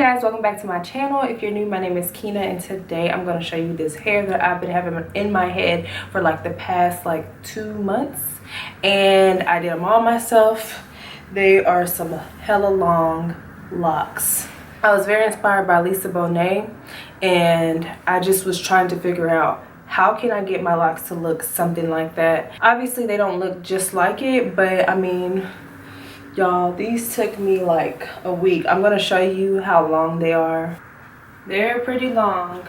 guys, welcome back to my channel. If you're new, my name is Kina, and today I'm going to show you this hair that I've been having in my head for like the past 2 months, and I did them all myself. They are some hella long locks. I was very inspired by Bonet, and I just was trying to figure out how can I get my locks to look something like that. Obviously they don't look just like it, but I mean, y'all, these took me like a week. I'm gonna show you how long they are. They're pretty long.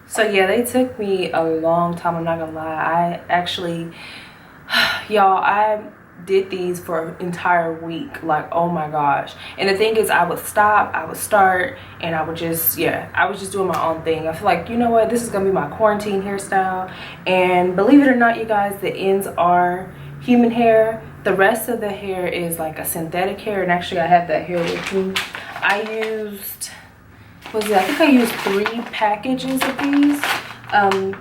So yeah, they took me a long time, I'm not gonna lie. I actually, y'all, I did these for an entire week. Like, oh my gosh. And the thing is, I would stop, I would start, and I would just, yeah, I was just doing my own thing. I feel like, you know what, this is gonna be my quarantine hairstyle. And believe it or not, you guys, the ends are human hair. The rest of the hair is like a synthetic hair, and actually I have that hair with me. I used, I think I used 3 packages of these.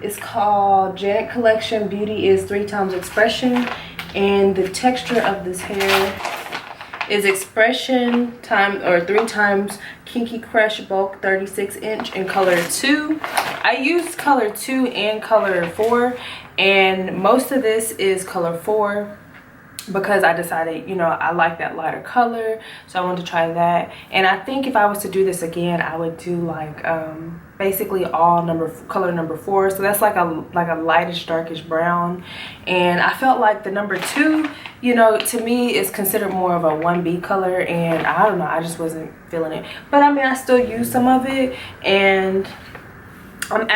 It's called Janet Collection Beauty is 3 times Expression, and the texture of this hair is Expression or 3 times Kinky Crush Bulk 36" in color 2. I used color 2 and color 4, and most of this is color 4 because I decided, you know, I like that lighter color, so I wanted to try that. And I think if I was to do this again, I would do like basically all color number 4, so that's like a lightish darkish brown. And I felt like the number 2, you know, to me is considered more of a 1B color, and I don't know, I just wasn't feeling it. But I mean, I still use some of it, and I'm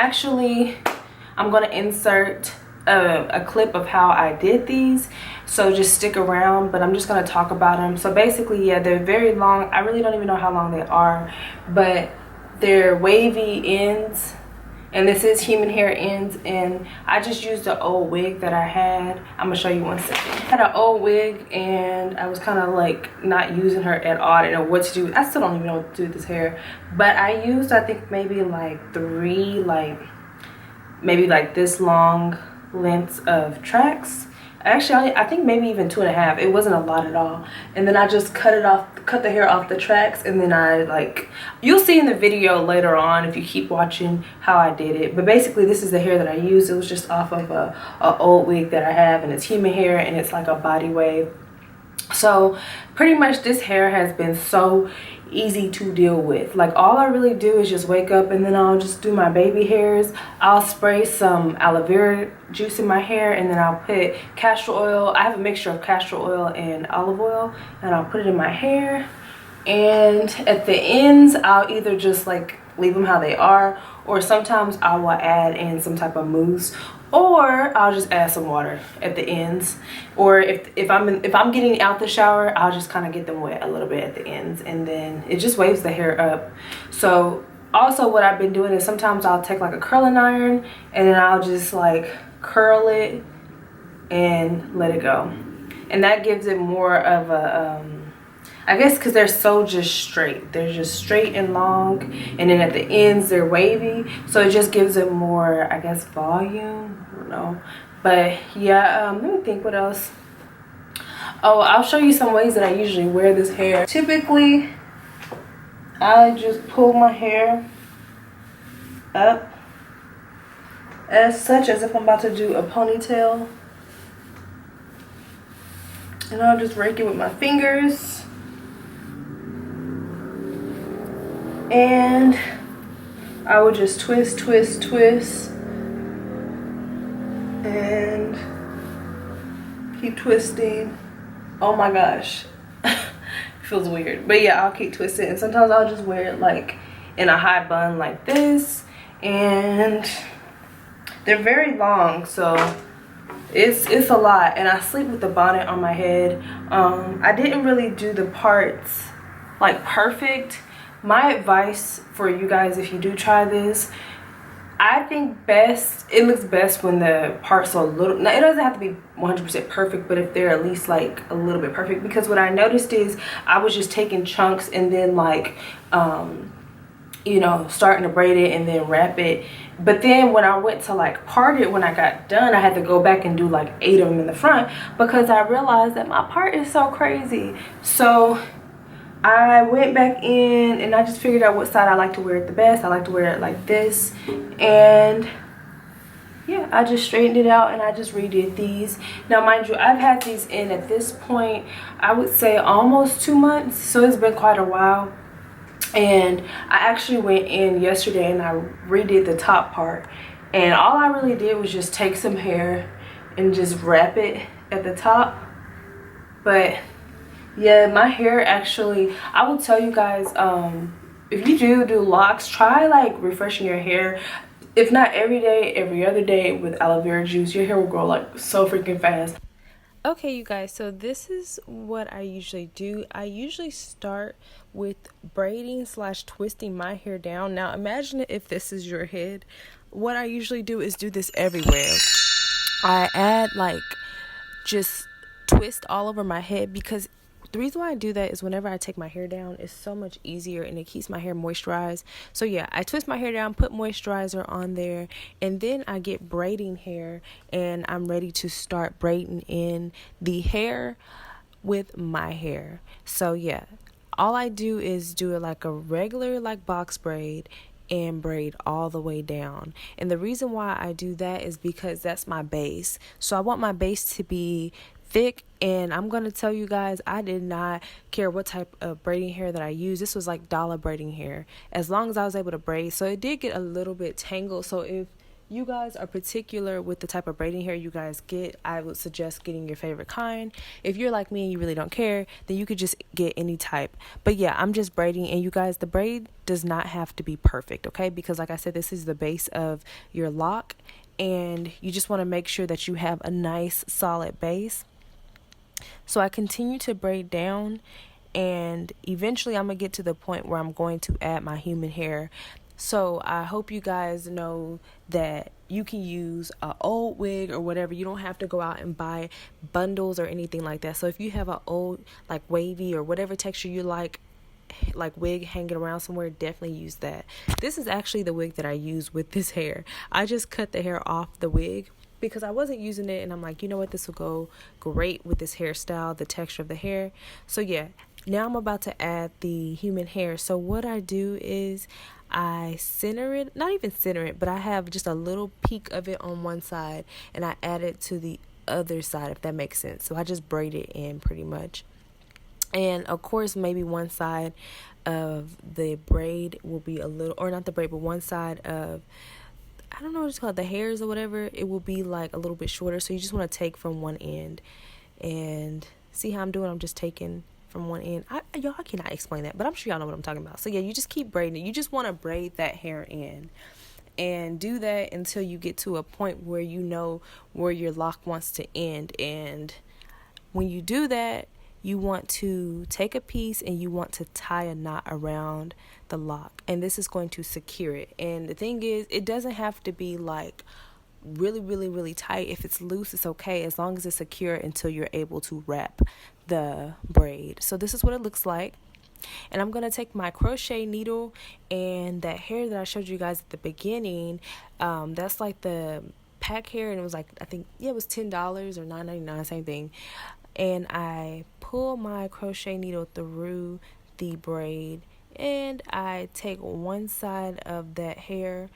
gonna insert a clip of how I did these, so just stick around. But I'm just going to talk about them. So basically, yeah, they're very long. I really don't even know how long they are, but they're wavy ends, and this is human hair ends. And I just used the old wig that I had. I'm gonna show you one second. I had an old wig, and I was kind of like not using her at all. I didn't know what to do. I still don't even know what to do with this hair, but I used, I think, maybe like 3 maybe like this long lengths of tracks. Actually, I think maybe even 2.5. It wasn't a lot at all. And then I just cut the hair off the tracks, and then you'll see in the video later on if you keep watching how I did it. But basically, this is the hair that I used. It was just off of a old wig that I have, and it's human hair, and it's like a body wave. So pretty much this hair has been so easy to deal with. Like, all I really do is just wake up, and then I'll just do my baby hairs. I'll spray some aloe vera juice in my hair, and then I'll put castor oil. I have a mixture of castor oil and olive oil, and I'll put it in my hair. And at the ends, I'll either just like leave them how they are, or sometimes I will add in some type of mousse, or I'll just add some water at the ends. Or if I'm getting out the shower, I'll just kind of get them wet a little bit at the ends, and then it just waves the hair up. So also what I've been doing is sometimes I'll take like a curling iron, and then I'll just like curl it and let it go, and that gives it more of a I guess because they're so just straight. They're just straight and long, and then at the ends they're wavy, so it just gives it more, I guess, volume. I don't know, but yeah. Let me think what else. Oh, I'll show you some ways that I usually wear this hair. Typically, I just pull my hair up as such, as if I'm about to do a ponytail, and I'll just rake it with my fingers. And I would just twist, twist, twist, and keep twisting. Oh my gosh. It feels weird, but yeah, I'll keep twisting. And sometimes I'll just wear it like in a high bun like this, and they're very long, so it's a lot. And I sleep with the bonnet on my head. I didn't really do the parts like perfect. My advice for you guys, if you do try this, I think it looks best when the parts are a little, now it doesn't have to be 100% perfect, but if they're at least like a little bit perfect, because what I noticed is I was just taking chunks and then like you know, starting to braid it and then wrap it. But then when I went to like part it, when I got done, I had to go back and do like 8 of them in the front, because I realized that my part is so crazy. So I went back in and I just figured out what side I like to wear it the best. I like to wear it like this. And yeah, I just straightened it out and I just redid these. Now mind you, I've had these in at this point, I would say almost 2 months. So it's been quite a while. And I actually went in yesterday and I redid the top part. And all I really did was just take some hair and just wrap it at the top. But yeah, my hair actually, I will tell you guys, if you do locks, try like refreshing your hair. If not every day, every other day with aloe vera juice, your hair will grow like so freaking fast. Okay, you guys, so this is what I usually do. I usually start with braiding / twisting my hair down. Now imagine if this is your head. What I usually do is do this everywhere. I add like just twist all over my head, because the reason why I do that is whenever I take my hair down, it's so much easier and it keeps my hair moisturized. So yeah, I twist my hair down, put moisturizer on there, and then I get braiding hair and I'm ready to start braiding in the hair with my hair. So yeah, all I do is do it like a regular like box braid and braid all the way down. And the reason why I do that is because that's my base. So I want my base to be thick, and I'm gonna tell you guys, I did not care what type of braiding hair that I used. This was like dollar braiding hair, as long as I was able to braid. So it did get a little bit tangled. So if you guys are particular with the type of braiding hair you guys get, I would suggest getting your favorite kind. If you're like me and you really don't care, then you could just get any type. But yeah, I'm just braiding, and you guys, the braid does not have to be perfect, okay? Because like I said, this is the base of your lock, and you just want to make sure that you have a nice solid base. So I continue to braid down, and eventually I'm going to get to the point where I'm going to add my human hair. So I hope you guys know that you can use an old wig or whatever. You don't have to go out and buy bundles or anything like that. So if you have an old like wavy or whatever texture you like wig hanging around somewhere, definitely use that. This is actually the wig that I use with this hair. I just cut the hair off the wig because I wasn't using it, and I'm like, you know what, this will go great with this hairstyle, the texture of the hair. So yeah, now I'm about to add the human hair. So what I do is I center it, not even center it, but I have just a little peak of it on one side, and I add it to the other side, if that makes sense. So I just braid it in pretty much. And of course, maybe one side of the braid will be a little, or not the braid, but one side of, I don't know what it's called, the hairs or whatever, it will be like a little bit shorter. So you just want to take from one end, and see how I'm doing. I'm just taking from one end. Y'all, I cannot explain that, but I'm sure y'all know what I'm talking about. So yeah, you just keep braiding it. You just want to braid that hair in, and do that until you get to a point where you know where your lock wants to end. And when you do that, you want to take a piece and you want to tie a knot around the lock, and this is going to secure it. And the thing is, it doesn't have to be like really tight. If it's loose, it's okay, as long as it's secure until you're able to wrap the braid. So this is what it looks like. And I'm going to take my crochet needle, and that hair that I showed you guys at the beginning, that's like the pack hair, and it was like, I think, yeah, it was $10 or $9.99, same thing. And I pull my crochet needle through the braid, and I take one side of that hair,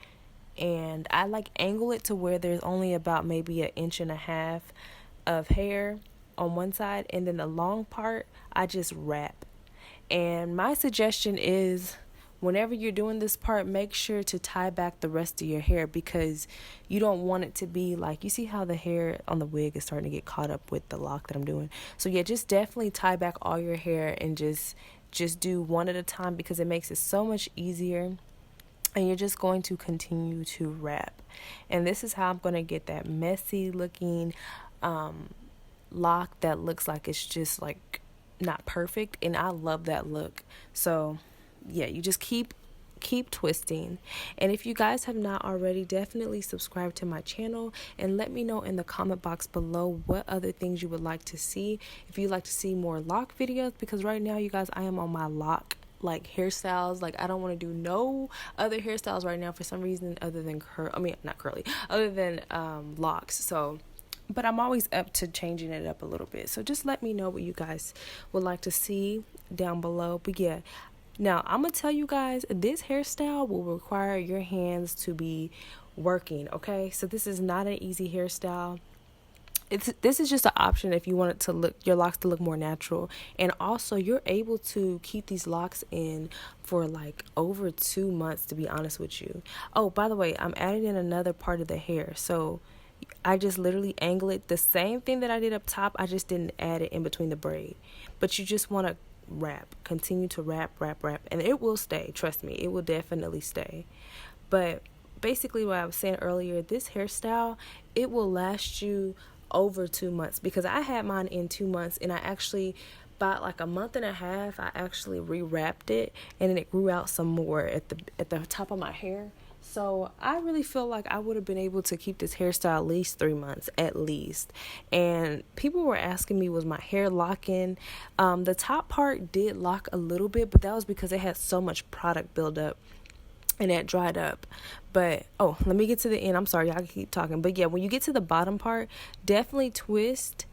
and I like angle it to where there's only about maybe 1.5 inches of hair on one side, and then the long part I just wrap. And my suggestion is, whenever you're doing this part, make sure to tie back the rest of your hair, because you don't want it to be like, you see how the hair on the wig is starting to get caught up with the lock that I'm doing. So yeah, just definitely tie back all your hair, and just do one at a time, because it makes it so much easier. And you're just going to continue to wrap. And this is how I'm going to get that messy looking lock that looks like it's just like not perfect. And I love that look. So yeah, you just keep keep twisting. And if you guys have not already, definitely subscribe to my channel and let me know in the comment box below what other things you would like to see. If you'd like to see more lock videos, because right now, you guys, I am on my lock like hairstyles. Like, I don't want to do no other hairstyles right now for some reason other than not curly, other than locks. So, but I'm always up to changing it up a little bit. So just let me know what you guys would like to see down below. But yeah, now I'm gonna tell you guys, this hairstyle will require your hands to be working, okay? So this is not an easy hairstyle. This is just an option if you want it to look, your locks to look more natural. And also, you're able to keep these locks in for like over 2 months, to be honest with you. Oh, by the way, I'm adding in another part of the hair. So I just literally angle it the same thing that I did up top. I just didn't add it in between the braid. But you just want to continue to wrap, and it will stay. Trust me, it will definitely stay. But basically what I was saying earlier, this hairstyle, it will last you over 2 months, because I had mine in 2 months, and I actually, about like a month and a half, I actually rewrapped it, and then it grew out some more at the top of my hair. So I really feel like I would have been able to keep this hairstyle at least 3 months, at least. And people were asking me, was my hair locking? The top part did lock a little bit, but that was because it had so much product buildup and it dried up. But oh, let me get to the end. I'm sorry, y'all can keep talking. But yeah, when you get to the bottom part, definitely twist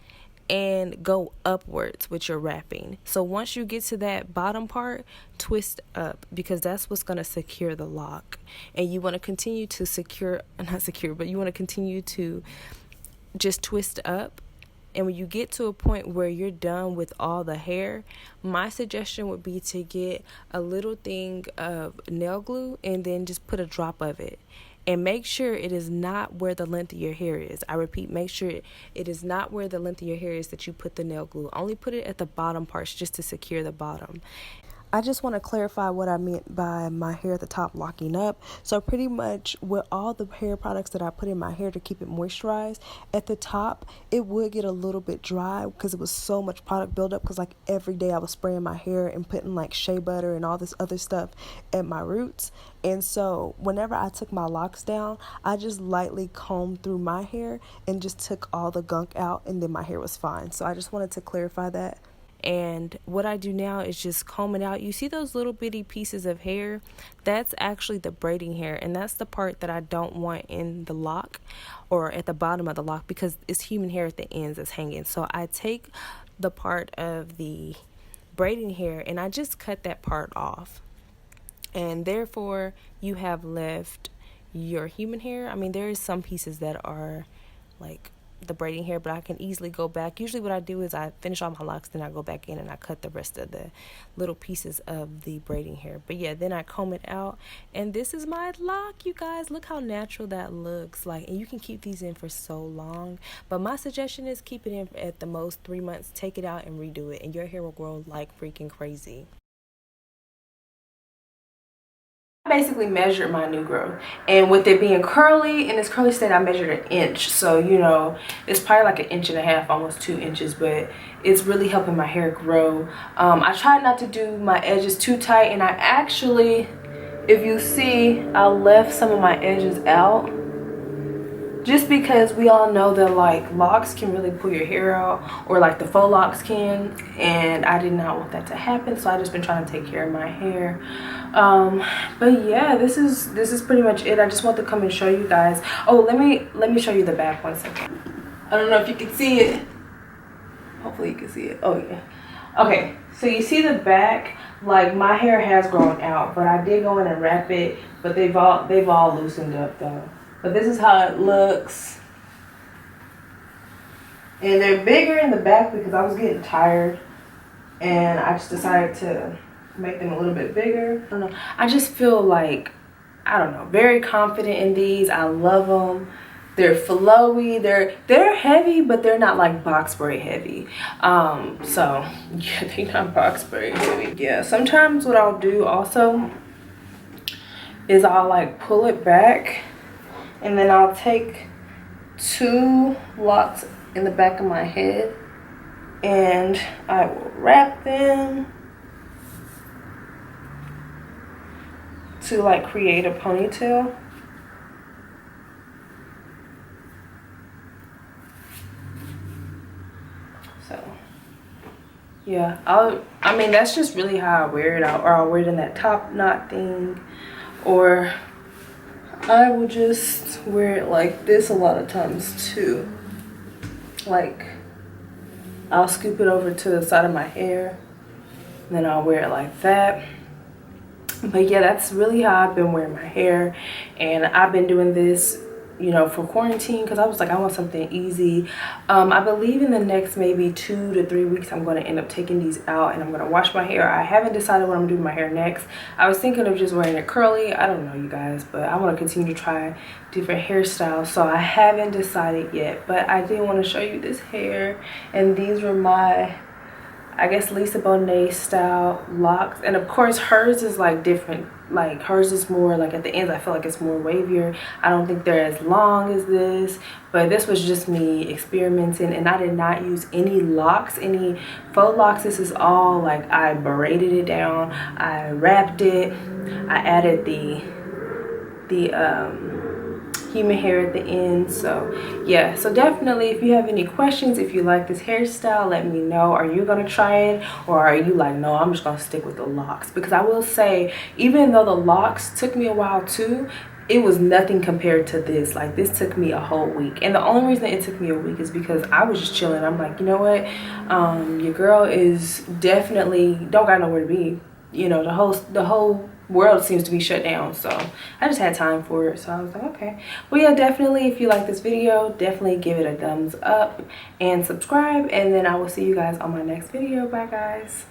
and go upwards with your wrapping. So once you get to that bottom part, twist up, because that's what's going to secure the lock. And you want to continue to you want to continue to just twist up. And when you get to a point where you're done with all the hair, my suggestion would be to get a little thing of nail glue and then just put a drop of it. And make sure it is not where the length of your hair is. I repeat, make sure it is not where the length of your hair is that you put the nail glue. Only put it at the bottom parts just to secure the bottom. I just want to clarify what I meant by my hair at the top locking up. So pretty much with all the hair products that I put in my hair to keep it moisturized, at the top, it would get a little bit dry because it was so much product buildup, because like every day I was spraying my hair and putting like shea butter and all this other stuff at my roots. And so whenever I took my locks down, I just lightly combed through my hair and just took all the gunk out, and then my hair was fine. So I just wanted to clarify that. And what I do now is just comb it out. You see those little bitty pieces of hair? That's actually the braiding hair, and that's the part that I don't want in the lock or at the bottom of the lock, because it's human hair at the ends that's hanging. So I take the part of the braiding hair and I just cut that part off, and therefore you have left your human hair. I mean, there is some pieces that are like the braiding hair, but I can easily go back. Usually what I do is I finish all my locks, then I go back in and I cut the rest of the little pieces of the braiding hair. But yeah, then I comb it out, and this is my lock, you guys. Look how natural that looks like, and you can keep these in for so long. But my suggestion is keep it in at the most 3 months, take it out and redo it, and your hair will grow like freaking crazy. Basically measured my new growth, and with it being curly, in this curly state, I measured an inch. So you know, it's probably like 1.5 inches, almost 2 inches, but it's really helping my hair grow. I tried not to do my edges too tight, and I actually, if you see, I left some of my edges out, just because we all know that like locks can really pull your hair out, or like the faux locks can, and I did not want that to happen. So I just been trying to take care of my hair. But yeah, this is pretty much it. I just want to come and show you guys. Oh, let me show you the back 1 second. I don't know if you can see it. Hopefully you can see it. Oh yeah. Okay, so you see the back, like my hair has grown out, but I did go in and wrap it, but they've all loosened up though. But this is how it looks. And they're bigger in the back because I was getting tired, and I just decided to make them a little bit bigger. I don't know. I just feel like, I don't know, very confident in these. I love them. They're flowy. They're heavy, but they're not like box braid heavy. So yeah, they're not box braid heavy. Yeah, sometimes what I'll do also is I'll like pull it back, and then I'll take 2 locks in the back of my head, and I will wrap them. to like create a ponytail. So yeah, I mean that's just really how I wear it out, or I'll wear it in that top knot thing, or I will just wear it like this a lot of times too. Like I'll scoop it over to the side of my hair, and then I'll wear it like that. But yeah, that's really how I've been wearing my hair, and I've been doing this, you know, for quarantine, because I was like, I want something easy. I believe in the next maybe 2 to 3 weeks I'm going to end up taking these out and I'm going to wash my hair. I haven't decided what I'm doing my hair next. I was thinking of just wearing it curly. I don't know, you guys, but I want to continue to try different hairstyles, so I haven't decided yet. But I did want to show you this hair, and these were my, I guess, Lisa Bonet style locks. And of course hers is like different. Like hers is more like at the ends, I feel like it's more wavier. I don't think they're as long as this, but this was just me experimenting, and I did not use any locks, any faux locks. This is all like, I braided it down, I wrapped it, I added the human hair at the end. So yeah, so definitely if you have any questions, if you like this hairstyle, let me know. Are you gonna try it, or are you like, no, I'm just gonna stick with the locks? Because I will say, even though the locks took me a while too, it was nothing compared to this. Like this took me a whole week, and the only reason it took me a week is because I was just chilling. I'm like, you know what, your girl is definitely don't got nowhere to be. You know, the whole world seems to be shut down, so I just had time for it. So I was like, okay. Well yeah, definitely if you like this video, definitely give it a thumbs up and subscribe, and then I will see you guys on my next video. Bye guys.